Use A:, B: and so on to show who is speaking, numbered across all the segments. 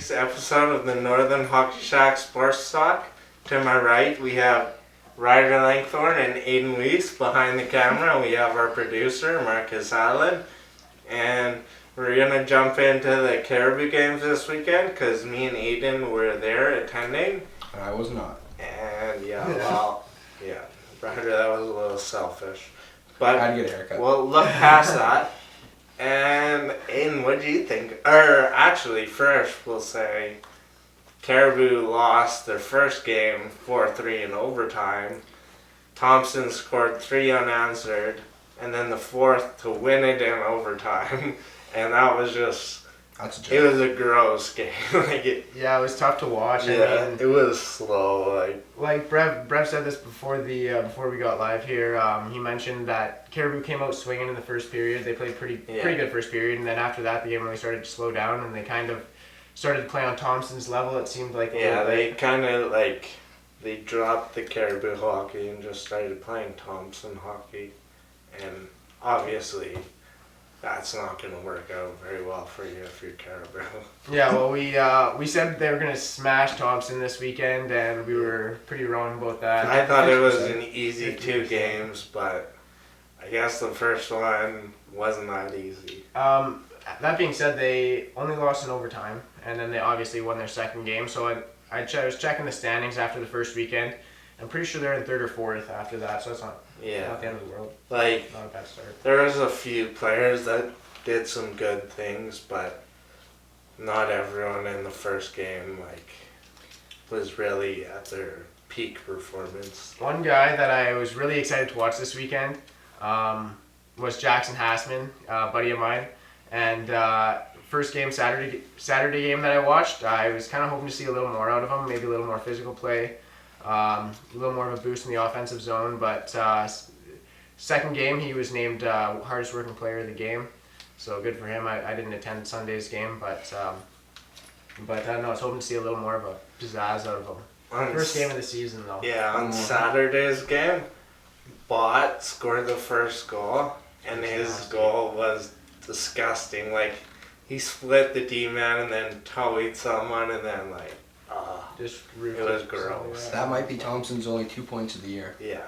A: week's episode of the Northern Hockey Shack Sports Talk. To my right, we have Ryder Langthorne and Aiden Weiss behind the camera. We have our producer, Marcus Allen. And we're going to jump into the Caribou games this weekend because me and Aiden were there attending.
B: I was not.
A: And Ryder, that was a little selfish. But
B: I had to get a haircut.
A: We'll look past that. And Aiden, what do you think? Or actually, first we'll say Caribou lost their first game 4-3 in overtime. Thompson scored 3 unanswered, and then the fourth to win it in overtime. And that was just... It was a gross game.
C: It was tough to watch.
A: Yeah, I mean, it was slow.
C: Like Brev said this before we got live here. He mentioned that Caribou came out swinging in the first period. They played pretty good first period, and then after that, the game really started to slow down, and they kind of started to play on Thompson's level. It seemed like
A: they kind of they dropped the Caribou hockey and just started playing Thompson hockey, and obviously. That's not going to work out very well for you if you're Caribou.
C: Yeah, well, we said they were going to smash Thompson this weekend, and we were pretty wrong about that.
A: I thought it was an easy 2 games, but I guess the first one wasn't that easy.
C: That being said, they only lost in overtime, and then they obviously won their second game. So I was checking the standings after the first weekend. I'm pretty sure they're in 3rd or 4th after that, so it's not the end of the world. Not a bad start.
A: There was a few players that did some good things, but not everyone in the first game was really at their peak performance.
C: One guy that I was really excited to watch this weekend was Jackson Hassman, a buddy of mine, and first game Saturday game that I watched, I was kind of hoping to see a little more out of him, maybe a little more physical play. A little more of a boost in the offensive zone, but second game he was named hardest working player of the game, so good for him. I didn't attend Sunday's game, but I don't know, I was hoping to see a little more of a pizzazz out of him. First game of the season though.
A: Yeah, on Saturday's game, Bott scored the first goal, and his goal was disgusting. He split the D-man and then towed someone, and then
C: just
A: it was gross.
B: That might be Thompson's only 2 points of the year.
A: Yeah.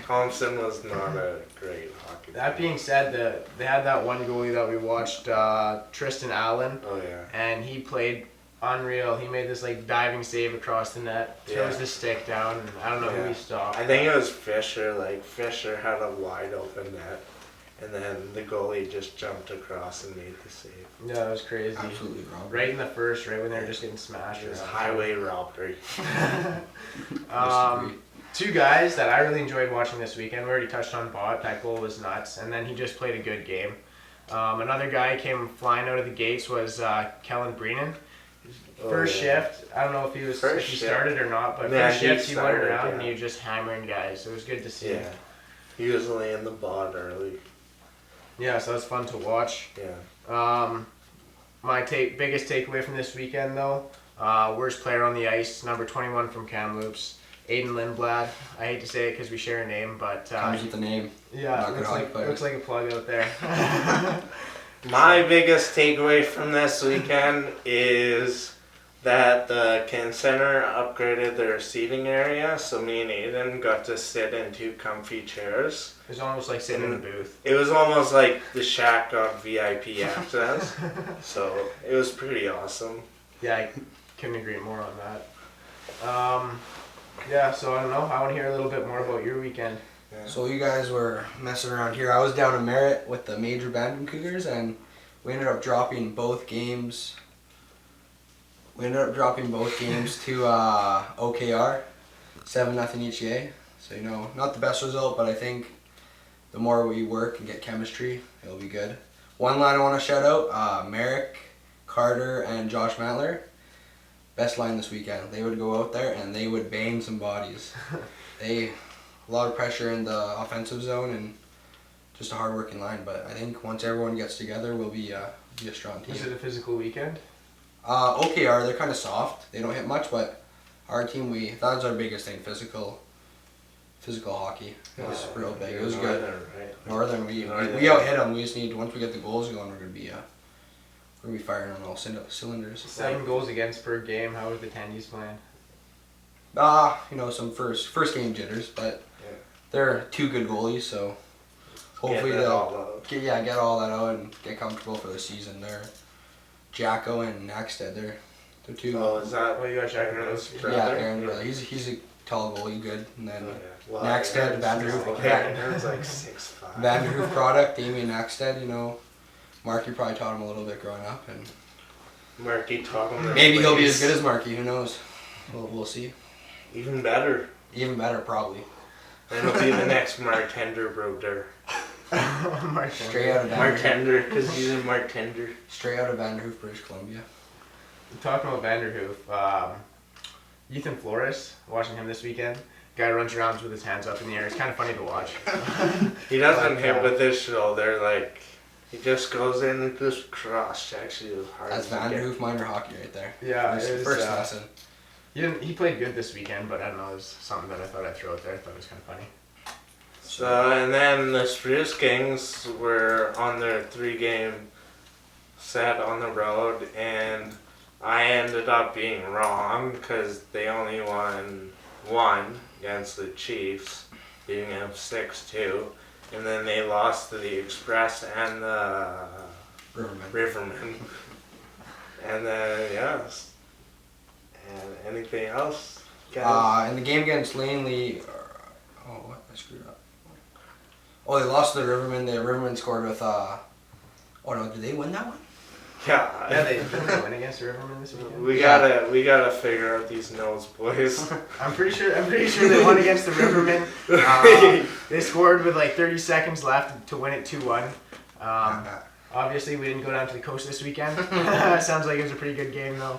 A: Thompson was not a great hockey player.
C: That being said, they had that one goalie that we watched, Tristan Allen.
A: Oh yeah. And
C: he played unreal. He made this diving save across the net, throws the stick down, and I don't know who he stopped.
A: I think it was Fisher. Fisher had a wide open net. And then the goalie just jumped across and made the save.
C: Yeah, that was crazy.
B: Absolutely wrong.
C: Right in the first, right when they were just getting smashed.
A: It was highway robbery.
C: 2 guys that I really enjoyed watching this weekend. We already touched on Bott. That goal was nuts. And then he just played a good game. Another guy came flying out of the gates was Kellen Breenan. First shift, I don't know if he started or not, but first shift he went around and he was just hammering guys. It was good to see.
A: Yeah, he was laying the ball early.
C: Yeah, so it's fun to watch.
A: Yeah.
C: My biggest takeaway from this weekend, though, worst player on the ice, number 21 from Kamloops, Aiden Lindblad. I hate to say it because we share a name, but
B: comes with the name.
C: Yeah, looks like a plug out there.
A: My biggest takeaway from this weekend is that the Ken Center upgraded their seating area, so me and Aiden got to sit in 2 comfy chairs.
C: It was almost like sitting in the booth.
A: It was almost like the Shack got VIP access, so it was pretty awesome.
C: Yeah, I couldn't agree more on that. So I don't know, I want to hear a little bit more about your weekend.
B: Yeah. So you guys were messing around here. I was down in Merritt with the Major Bandon Cougars, and we ended up dropping both games. To OKR, 7-0 each way. So, not the best result, but I think the more we work and get chemistry, it'll be good. One line I want to shout out, Merrick, Carter, and Josh Mantler. Best line this weekend. They would go out there and they would bang some bodies. A lot of pressure in the offensive zone and just a hard-working line. But I think once everyone gets together, we'll be a strong team.
C: Is it a physical weekend?
B: OKR, they're kind of soft. They don't hit much, but our team, that was our biggest thing, physical hockey. It was real big. It was good. Northern, we out hit them. We just need, once we get the goals going, we're going to be We're gonna be firing on all cylinders.
C: 7 goals against per game. How was the Tendies playing?
B: Some first game jitters, but
A: Yeah.
B: they're 2 good goalies, so hopefully
A: Get it
B: they'll
A: all out.
B: get all that out and get comfortable for the season. They're Jacko and Naxted. They're 2.
A: Oh, is that?
C: Oh, you got Jack
A: Aaron's
C: Rose.
A: brother?
B: Yeah, Aaron. He's a tall goalie, good. And
A: Oh,
B: then
A: yeah. Well,
B: Naxted, Vanderhoof.
A: Aaron's like 6'5".
B: Vanderhoof product, Damien Naxted. Marky probably taught him a little bit growing up, and
A: Marky taught him. their
B: maybe he'll be
A: ways.
B: as good as Marky. Who knows? We'll see.
A: Even better.
B: Even better, probably.
A: And he'll be the next Martender brother.
B: Straight out of Vanderhoof.
A: Martender, because he's a Martender.
B: Straight out of Vanderhoof, British Columbia.
C: Talking about Vanderhoof, Ethan Flores, watching him this weekend. Guy runs around with his hands up in the air. It's kind of funny to watch.
A: He doesn't hit with his shoulder, like, he just goes in and just cross checks you as hard
B: That's
A: as he can.
B: Vanderhoof minor hockey right there.
C: Yeah,
B: First,
C: it was,
B: first lesson.
C: He played good this weekend, but I don't know, it was something that I thought I'd throw out there. I thought it was kind of funny.
A: So, and then the Spruce Kings were on their 3-game set on the road, and I ended up being wrong because they only won 1 against the Chiefs, beating them 6-2, and then they lost to the Express and the Rivermen. And then, yes. And anything else? guys?
B: In the game against Langley, I screwed up. Oh, they lost to the Rivermen. The Rivermen scored with, did they win that one?
A: Yeah,
C: Yeah, they didn't win against the Rivermen this weekend.
A: we gotta figure out these nose boys.
C: I'm pretty sure they won against the Rivermen. They scored with like 30 seconds left to win it 2-1. Obviously, we didn't go down to the coast this weekend. Sounds like it was a pretty good game though.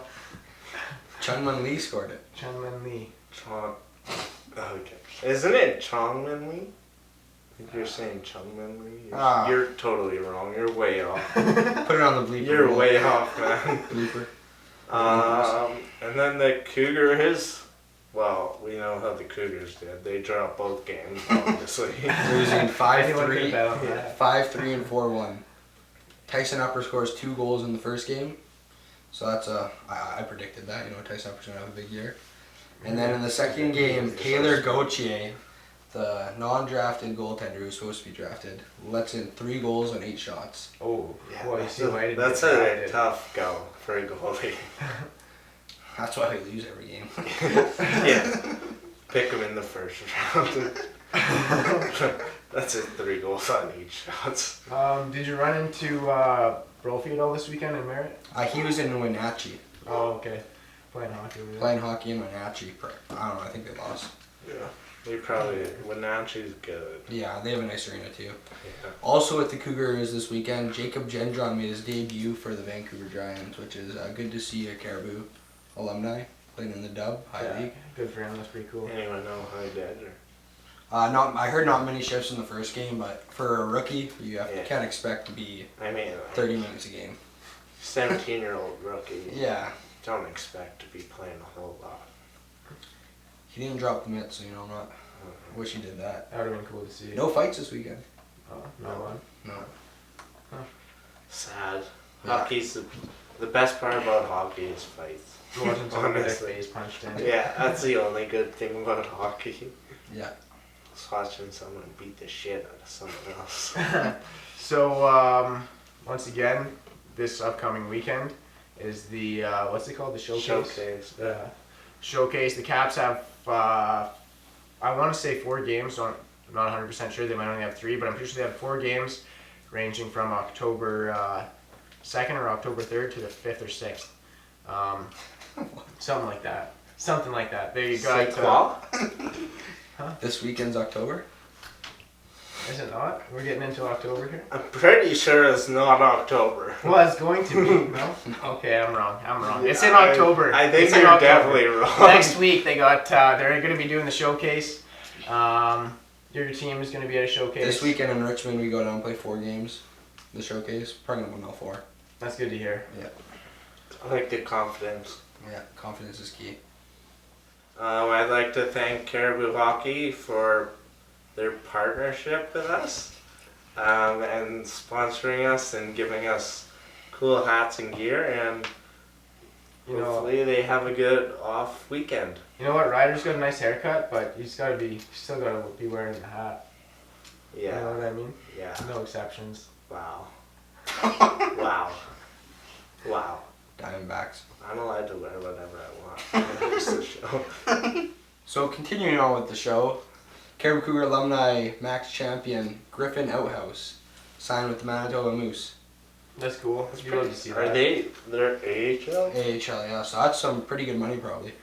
B: Chunman Lee scored it.
C: Chunman Lee.
A: Okay. Isn't it Chongman Lee? I think you're saying Chongman Lee. You're totally wrong. You're way off.
B: Put it on the bleeper.
A: You're
B: roll.
A: way off, man.
B: Blooper.
A: And then the Cougars. Well, we know how the Cougars did. They dropped both games, obviously.
B: Losing
C: Anyone could
B: 5-3,
C: bet on that.
B: 5-3 and 4-1. Tyson Upper scores 2 goals in the first game. So that's I predicted that. Tyson Upper's going to have a big year. And then in the second game, Taylor Gauthier, the non-drafted goaltender who's supposed to be drafted, lets in 3 goals and 8 shots.
C: Oh,
A: Yeah,
C: boy, you see why I didn't
A: that's
C: get
A: a
C: drafted.
A: tough go for a goalie.
B: That's why we lose every game.
A: Yeah. Pick him in the first round. That's it, 3 goals on 8 shots.
C: Did you run into Brophy at all this weekend in Merritt?
B: He was in Wenatchee,
C: Oh, okay. Playing hockey over there.
B: playing hockey in Wenatchee. I don't know, I think they lost.
A: Yeah. They probably, Wenatchee's good.
B: Yeah, they have a nice arena too.
A: Yeah.
B: Also at the Cougars this weekend, Jacob Gendron made his debut for the Vancouver Giants, which is good to see a Caribou alumni playing in the Dub High League.
C: Good for him. That's pretty cool.
A: Anyone know how he did? Or?
B: I heard not many shifts in the first game, but for a rookie, you can't expect to be
A: I mean,
B: 30 minutes a game.
A: 17-year-old rookie.
B: Yeah,
A: Don't expect to be playing a whole lot.
B: he didn't drop the mitts, so I'm not. Wish he did that.
C: That would have been cool to see.
B: No fights this weekend.
C: Oh, no one.
B: No.
A: Sad.
B: Yeah.
A: Hockey's the best part about hockey is fights.
C: Watching someone get their
A: Honestly.
C: face punched in.
A: Yeah, that's the only good thing about hockey.
B: Yeah.
A: Is watching someone beat the shit out of someone else.
C: So, once again, this upcoming weekend is the, what's it called? The showcase?
A: Showcase.
C: The showcase. The Caps have, I want to say 4 games. I'm not 100% sure. They might only have 3, but I'm pretty sure they have 4 games ranging from October 2nd or October 3rd to the 5th or 6th. Something like that. Something like that. They got...
B: This weekend's October.
C: Is it not? We're getting into October here?
A: I'm pretty sure it's not October.
C: Well, it's going to be. No? Okay, I'm wrong. It's in October.
A: I think
C: It's in
A: you're
C: October.
A: definitely wrong.
C: Next week they got. They're going to be doing the showcase. Your team is going to be at a showcase.
B: This weekend in Richmond, we go down and play 4 games. The showcase. Probably gonna win all 4.
C: That's good to hear.
A: I like the confidence.
B: Yeah, confidence is key.
A: I'd like to thank Caribou Hockey for their partnership with us and sponsoring us and giving us cool hats and gear, and
C: You know,
A: hopefully they have a good off weekend.
C: you know what? Ryder's got a nice haircut, but he's still gotta be wearing the hat. You know
A: Yeah,
C: what I mean?
A: yeah.
C: No exceptions.
A: Wow. Wow. Wow.
B: Diamondbacks.
A: I'm allowed to wear whatever I want. It's the show.
B: So continuing on with the show, Cariboo Cougar alumni max champion Griffin Outhouse signed with the Manitoba Moose.
C: That's cool. You love to see that.
A: Are they're AHL?
B: AHL, yeah. So that's some pretty good money, probably.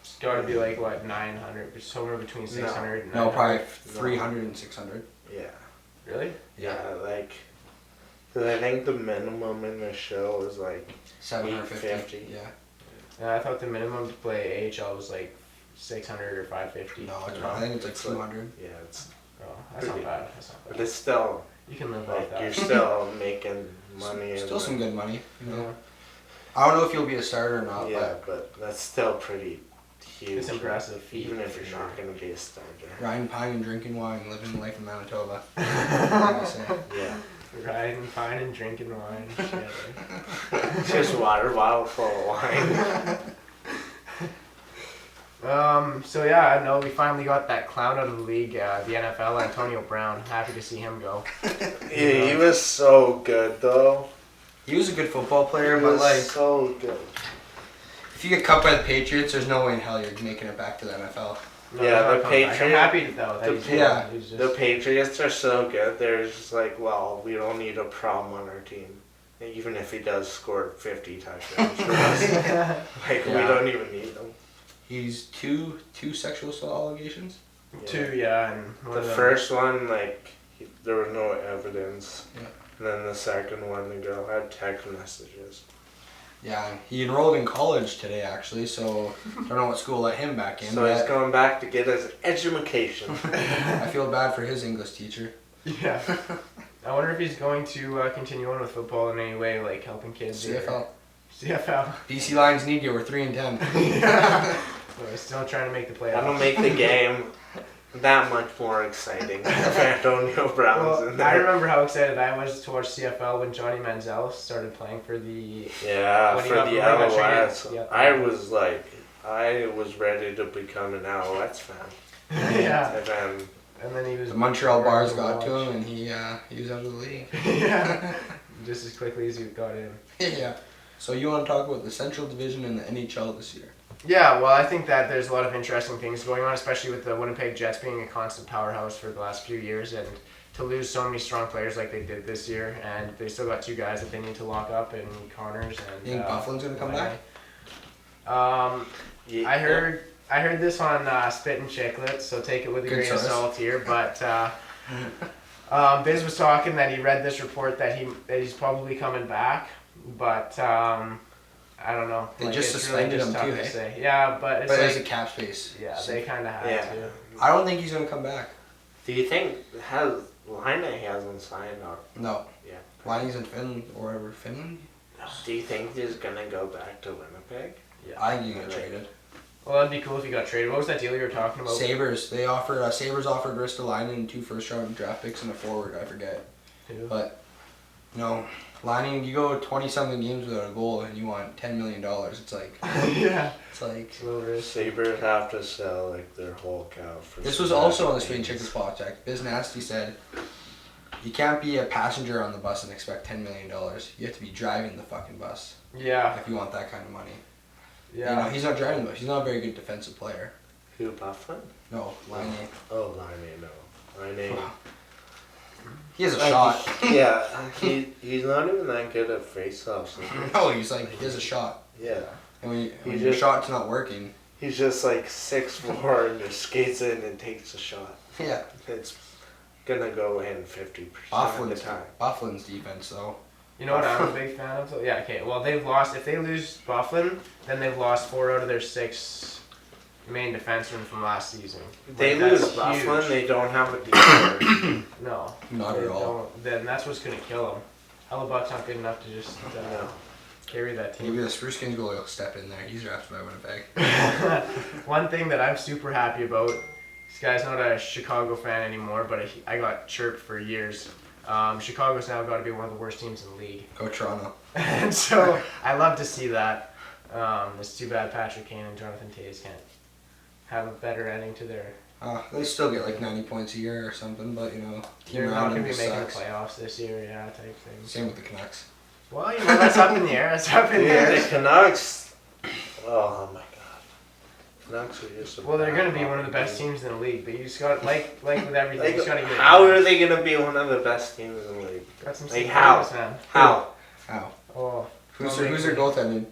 C: It's gotta be like what 900, somewhere between 600 and
B: No,
C: 900.
B: probably 300 and 600.
A: Yeah.
C: Really?
A: Yeah, like, because I think the minimum in the show is like
B: 750.
A: 850.
B: Yeah.
C: Yeah, I thought the minimum to play AHL was like 600 or 550.
B: No, it's I think it's like 200.
A: Yeah, it's,
C: Oh, that's not bad. That's not
A: but
C: bad.
A: it's still,
C: You can live off
A: like,
C: that.
A: you're still making money. and
B: Still some
A: like-
B: good money. You know.
C: Yeah.
B: I don't know if you'll be a starter or not,
A: Yeah, but that's still pretty huge.
C: It's impressive feat,
A: Even if
C: for
A: you're
C: sure.
A: not going to be a starter.
B: but riding pine and drinking wine, living life in Manitoba. What can I say?
A: Yeah.
C: Riding fine and drinking wine.
A: Just water bottle full of wine.
C: So yeah, no, we finally got that clown out of the league, the NFL, Antonio Brown. Happy to see him go.
A: Yeah, he was so good though.
B: He was a good football player,
A: He
B: but
A: was
B: like,
A: so good.
B: if you get cut by the Patriots, there's no way in hell you're making it back to the NFL.
C: No,
A: Yeah,
C: not
A: the
C: coming back. I'm
A: Patriots-
C: happy though that he's
B: yeah,
C: he's just,
A: The Patriots are so good. They're just like, well, we don't need a problem on our team. Even if he does score 50 touchdowns for us. Like, we
B: Yeah.
A: don't even need them.
B: He's two sexual assault allegations.
C: two, yeah, and one
A: The
C: of them-
A: first one, like, there was no evidence.
B: Yeah.
A: And then the second one, the girl had text messages.
B: Yeah, he enrolled in college today actually, so don't know what school let him back in.
A: So he's
B: but
A: going back to get his education.
B: I feel bad for his English teacher.
C: Yeah. I wonder if he's going to continue on with football in any way, like helping kids. or-
B: CFL.
C: CFL.
B: BC Lions need you. We're 3-10.
C: We're still trying to make the playoffs.
A: That'll make the game that much more exciting if Antonio Brown's
C: Well,
A: in
C: I
A: there.
C: remember how excited I was to watch CFL when Johnny Manziel started playing for the.
A: Yeah,
C: When he
A: for
C: got-
A: the
C: when he got
A: Alouettes.
C: traded, yeah.
A: I was ready to become an Alouettes fan.
C: Yeah.
A: And then,
C: And then he was.
B: The Montreal bars got
C: watch.
B: to him, and he was out of the league.
C: Yeah. Just as quickly as he got in.
B: Yeah. So you want to talk about the Central Division in the NHL this year?
C: Yeah, well, I think that there's a lot of interesting things going on, especially with the Winnipeg Jets being a constant powerhouse for the last few years, and to lose so many strong players like they did this year, and they still got two guys that they need to lock up, and Connors and.
B: You think Buffalo's gonna come back?
A: yeah,
C: I heard this on Spit and Chicklets, so take it with a
B: Good
C: grain of
B: source.
C: salt here. But Biz was talking that he read this report that he's probably coming back, but I don't know.
B: They just
C: it's
B: suspended
C: just
B: him
C: tough
B: too,
C: to
B: eh?
C: say. Yeah, but it's
B: But
C: like
B: there's a cap space.
C: yeah,
B: So
C: they kind of had
A: Yeah.
C: to.
B: I don't think he's gonna come back.
A: Do you think Laine hasn't signed or
B: No.
A: yeah?
B: Liney's in Finland or wherever. Finland?
A: Do you think he's gonna go back to Winnipeg?
B: I think he got traded.
C: Well, that'd be cool if he got traded. What was that deal you were talking about?
B: Sabres. They offered Sabres offered Ristolainen and 2 first-round draft picks and a forward. I forget.
C: Who?
B: But no, Lining. You go 20-something games without a goal and you want $10 million. It's like
C: Yeah,
B: it's like.
C: it's a little risk.
A: Sabres have to sell like their whole cow for.
B: This
A: some
B: was also on the
A: names.
B: Spin Chicken Spot Check. Biz Nasty said, "You can't be a passenger on the bus and expect $10 million. You have to be driving the fucking bus
C: Yeah,
B: if you want that kind of money."
C: yeah.
B: You know, he's not driving the bus. He's not a very good defensive player.
A: Who Bufflin?
B: No, Laine.
A: Oh, Laine, no. Laine.
B: He has a shot.
A: Yeah, he's not even that good at face-offs.
B: No, he's like he has a shot,
A: Yeah,
B: and when
A: He
B: your
A: just-
B: shot's not working,
A: he's just like 6'4" and just skates in and takes a shot.
B: yeah.
A: It's gonna go in 50% of the
B: Bufflin's
A: time.
B: Bufflin's defense though.
C: You know what I'm a big fan of? Yeah, okay. Well, they've lost. If they lose Bufflin, then they've lost 4 out of their 6 main defensemen from last season.
A: They
C: Like,
A: lose
C: that's
A: Bufflin,
C: huge.
A: they don't have a defense.
C: No,
B: Not
C: they
B: at all.
C: don't. Then that's what's gonna kill them. Hellebuck's not good enough to just
A: No.
C: carry that team.
B: Maybe the Spruce Kings goalie will step in there. He's drafted by Winnipeg.
C: One thing that I'm super happy about, this guy's not a Chicago fan anymore, but I got chirped for years. Chicago's now got to be one of the worst teams in the league.
B: Go Toronto.
C: And so I love to see that. It's too bad Patrick Kane and Jonathan Toews can't have a better ending to their...
B: They still get like 90 points a year or something, but team
C: They're not going to
B: random
C: be making the
B: sucks.
C: playoffs this year, type thing.
B: Same with the Canucks.
C: Well, that's up in the air. That's up in the
A: Yeah,
C: air.
A: the Canucks. Oh my God. Canucks are just.
C: Well, they're going to be one of the best teams in the league, but you just got like with everything, you just got to get.
A: How are they going to be one of the best teams in the league?
C: Got some
A: Like,
C: players, man.
A: How?
B: How?
C: Oh.
B: Who's their goaltending?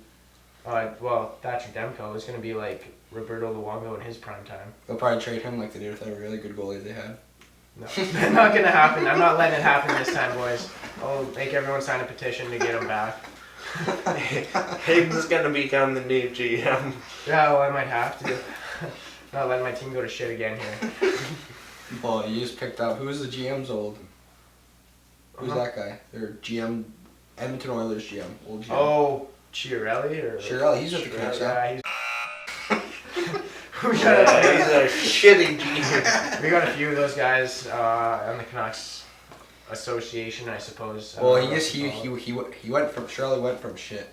C: Well, Thatcher Demko is going to be like Roberto Luongo in his prime time.
B: They'll probably trade him like they did with that really good goalie they had.
C: No, that's not going to happen. I'm not letting it happen this time, boys. I'll make everyone sign a petition to get him back.
A: Hayden's going to become the new GM.
C: Yeah, well, I might have to. Not letting my team go to shit again here.
B: Well, you just picked up. Who's the GM's old? Who's that guy? Their GM, Edmonton Oilers GM, old GM.
C: Oh, Chiarelli or
B: Chiarelli, he's at the Canucks.
C: yeah, he's.
A: He's a shitty GM.
C: We got a few of those guys on the Canucks Association, I suppose.
B: Well, he went from Chiarelli went from shit,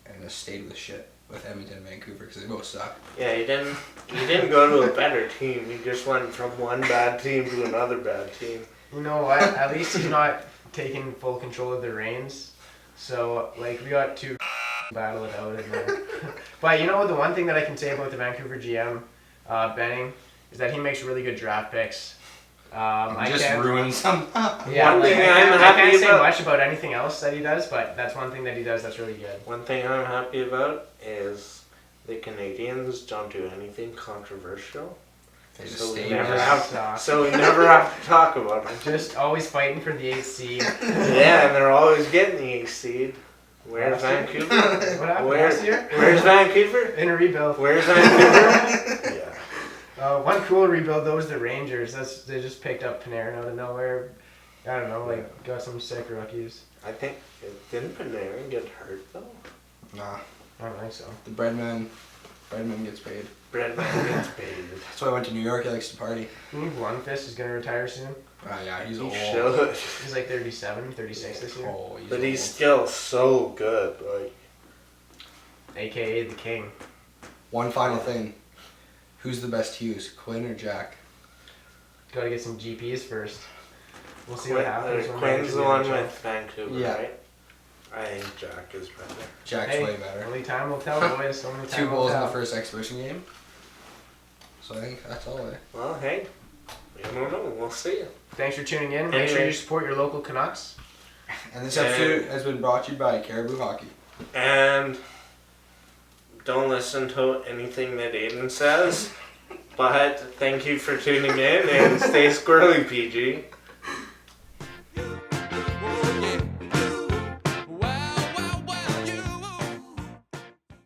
B: and has stayed with shit with Edmonton and Vancouver because they both suck.
A: Yeah, he didn't go to a better team. He just went from one bad team to another bad team.
C: You know what? At least he's not taking full control of the reins. So, like, we got to battle it out. But you know, the one thing that I can say about the Vancouver GM, Benning, is that he makes really good draft picks. I
B: just
C: can't,
B: ruins them.
C: yeah,
A: One
C: like,
A: thing
C: I
A: I'm
C: can't
A: happy
C: say
A: about-
C: much about anything else that he does, but that's one thing that he does that's really good.
A: One thing I'm happy about is the Canadians don't do anything controversial.
B: They just
A: So we
B: stay
A: never
B: there.
A: have to talk about them.
C: Just always fighting for the 8th seed.
A: Yeah, and they're always getting the 8th seed. Where's
C: Last year?
A: Vancouver?
C: What happened last year?
A: Where's Vancouver?
C: In a rebuild.
A: Where's Vancouver? Yeah.
C: One cool rebuild, though, was the Rangers. They just picked up Panarin out of nowhere. I don't know, like, got some sick rookies.
A: I think, didn't Panarin get hurt though?
B: Nah,
C: I don't think so.
B: the breadman gets paid.
A: Bredman gets paid.
B: That's why I went to New York. He likes to party.
C: You think Lundqvist is going to retire soon?
B: Yeah, he's
A: He
B: old.
A: should.
C: He's like 37, 36 this year.
B: Oh,
A: But
B: old.
A: he's still so good. Like,
C: AKA the King.
B: One final thing. Who's the best Hughes, Quinn or Jack?
C: Got to get some GPs first. We'll see what happens. when
A: Quinn's
C: they
A: the
C: get
A: one
C: to the
A: with Vancouver,
B: Yeah.
A: right? I think Jack is better.
B: Jack's
C: Hey,
B: way better.
C: Only time will tell, boys. Only time
B: 2
C: will
B: goals in
C: tell.
B: the first exhibition game. So I think that's all.
A: Well, hey, I don't know. We'll see.
C: Thanks for tuning in. Make sure
A: Anyway.
C: you support your local Canucks.
B: And this episode has been brought to you by Caribou Hockey.
A: And don't listen to anything that Aiden says. But thank you for tuning in and stay squirrely, PG.